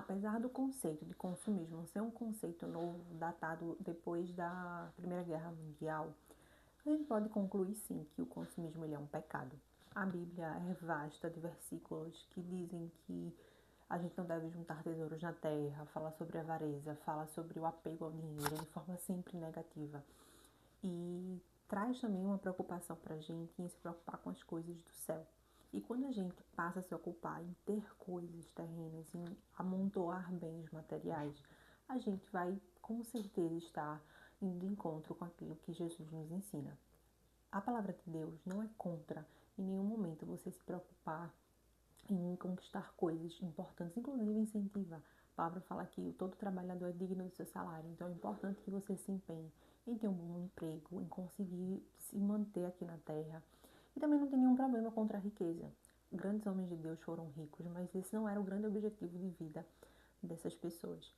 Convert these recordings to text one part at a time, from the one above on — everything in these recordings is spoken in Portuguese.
apesar do conceito de consumismo ser um conceito novo, datado depois da Primeira Guerra Mundial, a gente pode concluir sim que o consumismo ele é um pecado. A Bíblia é vasta de versículos que dizem que a gente não deve juntar tesouros na terra, fala sobre a avareza, fala sobre o apego ao dinheiro de forma sempre negativa. E traz também uma preocupação para a gente em se preocupar com as coisas do céu. E quando a gente passa a se ocupar em ter coisas terrenas, em amontoar bens materiais, a gente vai com certeza estar indo de encontro com aquilo que Jesus nos ensina. A palavra de Deus não é contra em nenhum momento você se preocupar em conquistar coisas importantes, inclusive incentiva. A palavra fala que todo trabalhador é digno do seu salário, então é importante que você se empenhe em ter um bom emprego, em conseguir se manter aqui na terra. E também não tem nenhum problema contra a riqueza. Grandes homens de Deus foram ricos, mas esse não era o grande objetivo de vida dessas pessoas.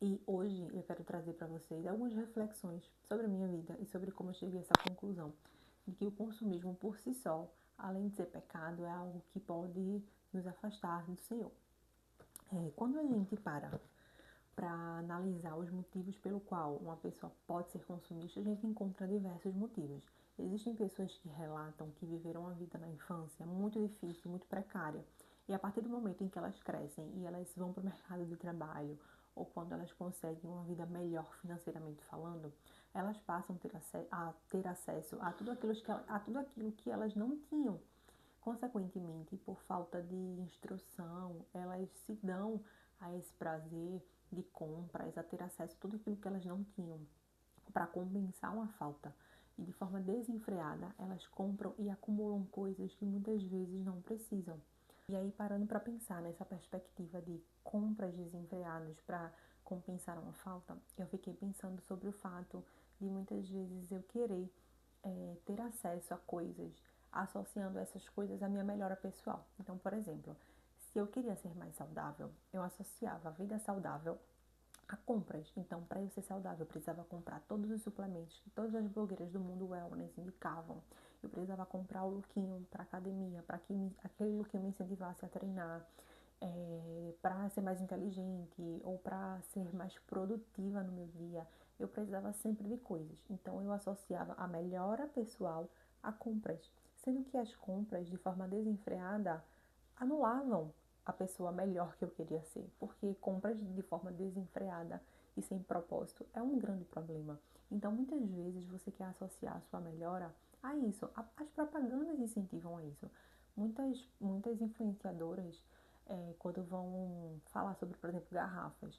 E hoje eu quero trazer para vocês algumas reflexões sobre a minha vida e sobre como eu cheguei a essa conclusão de que o consumismo por si só, além de ser pecado, é algo que pode nos afastar do Senhor. Quando a gente para analisar os motivos pelo qual uma pessoa pode ser consumista, a gente encontra diversos motivos. Existem pessoas que relatam que viveram uma vida na infância muito difícil, muito precária, e a partir do momento em que elas crescem e elas vão para o mercado de trabalho, ou quando elas conseguem uma vida melhor financeiramente falando, elas passam a ter acesso a tudo aquilo que elas não tinham. Consequentemente, por falta de instrução, elas se dão a esse prazer de compras, a ter acesso a tudo aquilo que elas não tinham, para compensar uma falta. E de forma desenfreada, elas compram e acumulam coisas que muitas vezes não precisam. E aí, parando para pensar nessa perspectiva de compras desenfreadas para compensar uma falta, eu fiquei pensando sobre o fato de muitas vezes eu querer ter acesso a coisas, associando essas coisas à minha melhora pessoal. Então, por exemplo, se eu queria ser mais saudável, eu associava a vida saudável a compras. Então, para eu ser saudável, eu precisava comprar todos os suplementos que todas as blogueiras do mundo wellness indicavam. Eu precisava comprar o lookinho para academia, para que aquele lookinho me incentivasse a treinar, para ser mais inteligente ou para ser mais produtiva no meu dia. Eu precisava sempre de coisas. Então, eu associava a melhora pessoal a compras. Sendo que as compras, de forma desenfreada, anulavam a pessoa melhor que eu queria ser, porque compras de forma desenfreada e sem propósito é um grande problema. Então, muitas vezes você quer associar a sua melhora a isso. As propagandas incentivam a isso. Muitas influenciadoras, quando vão falar sobre, por exemplo, garrafas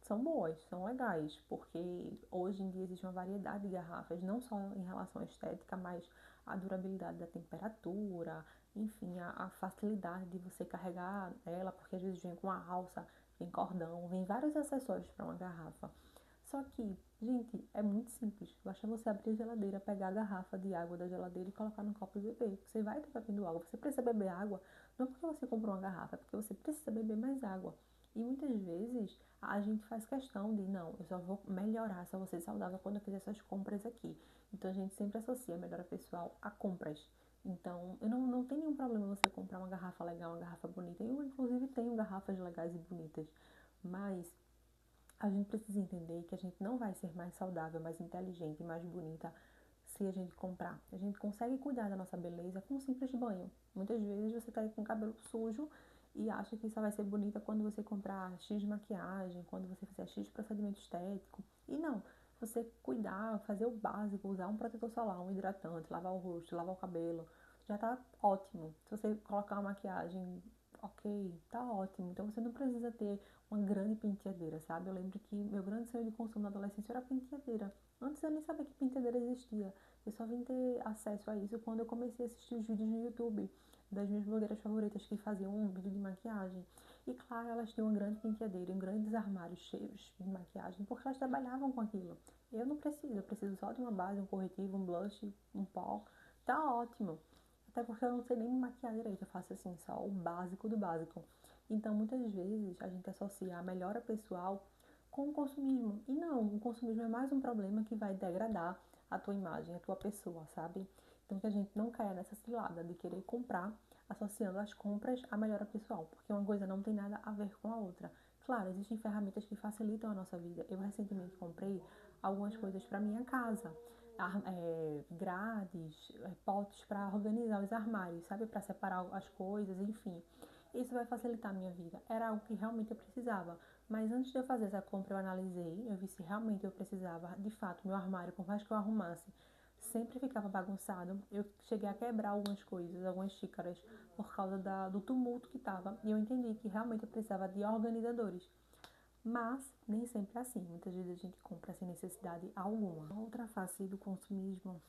são boas, são legais, porque hoje em dia existe uma variedade de garrafas, não só em relação à estética, mas a durabilidade da temperatura, enfim, a facilidade de você carregar ela, porque às vezes vem com a alça, vem cordão, vem vários acessórios para uma garrafa. Só que, gente, é muito simples. Basta você abrir a geladeira, pegar a garrafa de água da geladeira e colocar no copo e beber. Você vai estar bebendo água. Você precisa beber água, não porque você comprou uma garrafa, é porque você precisa beber mais água. E muitas vezes a gente faz questão de, não, eu só vou melhorar, só vou ser saudável quando eu fizer essas compras aqui. Então a gente sempre associa a melhora pessoal a compras. Então, não tem nenhum problema você comprar uma garrafa legal, uma garrafa bonita. Eu, inclusive, tenho garrafas legais e bonitas. Mas a gente precisa entender que a gente não vai ser mais saudável, mais inteligente, mais bonita se a gente comprar. A gente consegue cuidar da nossa beleza com um simples banho. Muitas vezes você tá aí com o cabelo sujo e acha que só vai ser bonita quando você comprar X maquiagem, quando você fizer X procedimento estético. E não, você cuidar, fazer o básico, usar um protetor solar, um hidratante, lavar o rosto, lavar o cabelo, já tá ótimo. Se você colocar uma maquiagem, ok, tá ótimo. Então você não precisa ter uma grande penteadeira, sabe? Eu lembro que meu grande sonho de consumo na adolescência era penteadeira. Antes eu nem sabia que penteadeira existia. Eu só vim ter acesso a isso quando eu comecei a assistir os vídeos no YouTube das minhas blogueiras favoritas que faziam um vídeo de maquiagem. E claro, elas tinham uma grande penteadeira, grandes armários cheios de maquiagem, porque elas trabalhavam com aquilo. Eu não preciso, eu preciso só de uma base, um corretivo, um blush, um pó. Tá ótimo. Até porque eu não sei nem me maquiar direito, eu faço assim, só o básico do básico. Então, muitas vezes, a gente associa a melhora pessoal com o consumismo. E não, o consumismo é mais um problema que vai degradar a tua imagem, a tua pessoa, sabe? Então, que a gente não caia nessa cilada de querer comprar associando as compras à melhora pessoal, porque uma coisa não tem nada a ver com a outra. Claro, existem ferramentas que facilitam a nossa vida. Eu recentemente comprei algumas coisas para minha casa, grades, potes para organizar os armários, sabe? Para separar as coisas, enfim. Isso vai facilitar a minha vida. Era algo que realmente eu precisava. Mas antes de eu fazer essa compra, eu analisei, eu vi se realmente eu precisava. De fato, meu armário, por mais que eu arrumasse, sempre ficava bagunçado. Eu cheguei a quebrar algumas coisas, algumas xícaras, por causa do tumulto que estava. E eu entendi que realmente eu precisava de organizadores. Mas nem sempre é assim. Muitas vezes a gente compra sem necessidade alguma. Outra face do consumismo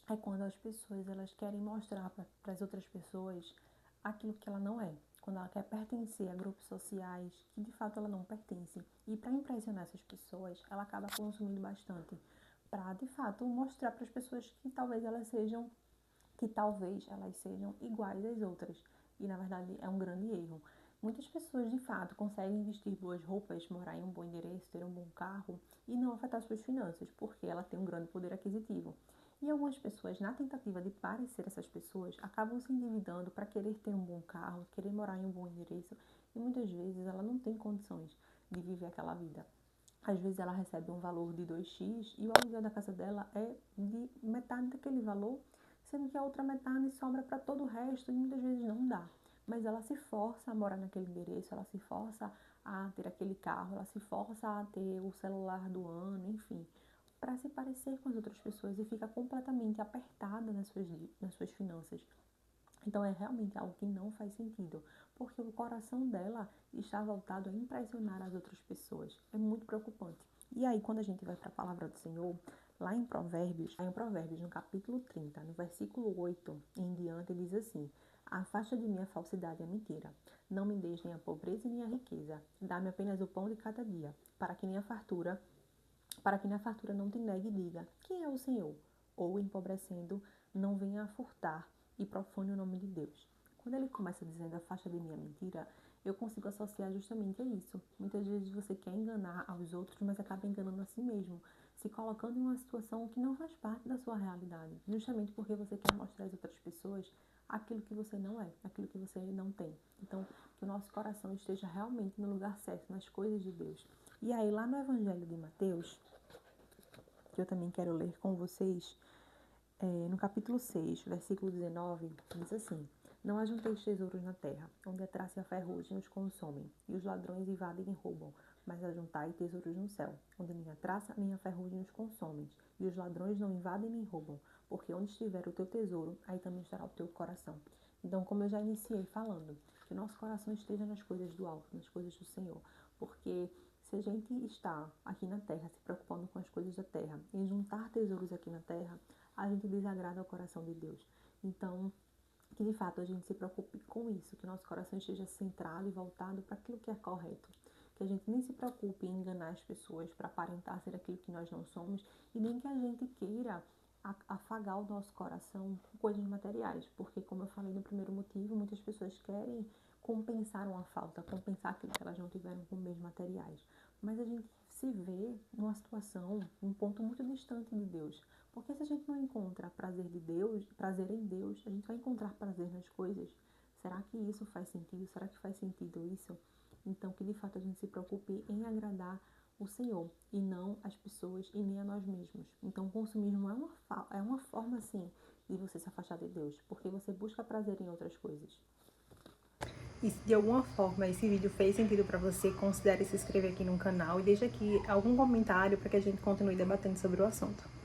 é quando as pessoas elas querem mostrar para as outras pessoas aquilo que ela não é. Quando ela quer pertencer a grupos sociais que de fato ela não pertence. E para impressionar essas pessoas, ela acaba consumindo bastante. Para de fato mostrar para as pessoas que talvez elas sejam iguais às outras. E na verdade é um grande erro. Muitas pessoas de fato conseguem vestir boas roupas, morar em um bom endereço, ter um bom carro e não afetar suas finanças, porque ela tem um grande poder aquisitivo. E algumas pessoas, na tentativa de parecer essas pessoas, acabam se endividando para querer ter um bom carro, querer morar em um bom endereço, e muitas vezes ela não tem condições de viver aquela vida. Às vezes ela recebe um valor de 2x e o aluguel da casa dela é de metade daquele valor, sendo que a outra metade sobra para todo o resto e muitas vezes não dá. Mas ela se força a morar naquele endereço, ela se força a ter aquele carro, ela se força a ter o celular do ano, enfim, para se parecer com as outras pessoas e fica completamente apertada nas suas finanças. Então é realmente algo que não faz sentido, porque o coração dela está voltado a impressionar as outras pessoas. É muito preocupante. E aí, quando a gente vai para a palavra do Senhor, lá em Provérbios, no capítulo 30, no versículo 8 em diante, diz assim: afasta de mim a falsidade e a mentira. Não me deixes nem a pobreza nem a riqueza. Dá-me apenas o pão de cada dia, para que na fartura não te negue e diga: quem é o Senhor? Ou, empobrecendo, não venha a furtar e profane o nome de Deus. Quando ele começa dizendo afasta de mim a mentira, eu consigo associar justamente a isso. Muitas vezes você quer enganar aos outros, mas acaba enganando a si mesmo, se colocando em uma situação que não faz parte da sua realidade, justamente porque você quer mostrar às outras pessoas aquilo que você não é, aquilo que você não tem. Então, que o nosso coração esteja realmente no lugar certo, nas coisas de Deus. E aí, lá no Evangelho de Mateus, que eu também quero ler com vocês, no capítulo 6, versículo 19, diz assim: não ajunteis tesouros na terra, onde a traça e a ferrugem os consomem, e os ladrões invadem e roubam, mas ajuntai tesouros no céu, onde nem a traça nem a ferrugem os consomem, e os ladrões não invadem nem roubam, porque onde estiver o teu tesouro, aí também estará o teu coração. Então, como eu já iniciei falando, que o nosso coração esteja nas coisas do alto, nas coisas do Senhor, porque se a gente está aqui na terra se preocupando com as coisas da terra, em juntar tesouros aqui na terra, a gente desagrada ao coração de Deus. Então, que de fato a gente se preocupe com isso, que nosso coração esteja centrado e voltado para aquilo que é correto. Que a gente nem se preocupe em enganar as pessoas para aparentar ser aquilo que nós não somos e nem que a gente queira afagar o nosso coração com coisas materiais, porque como eu falei no primeiro motivo, muitas pessoas querem compensar uma falta, compensar aquilo que elas não tiveram com bens materiais. Mas a gente se vê numa situação, um ponto muito distante de Deus. Porque se a gente não encontra prazer em Deus, a gente vai encontrar prazer nas coisas. Será que isso faz sentido? Será que faz sentido isso? Então, que de fato a gente se preocupe em agradar o Senhor e não as pessoas e nem a nós mesmos. Então, o consumismo é uma forma, sim, de você se afastar de Deus, porque você busca prazer em outras coisas. E se de alguma forma esse vídeo fez sentido para você, considere se inscrever aqui no canal e deixe aqui algum comentário para que a gente continue debatendo sobre o assunto.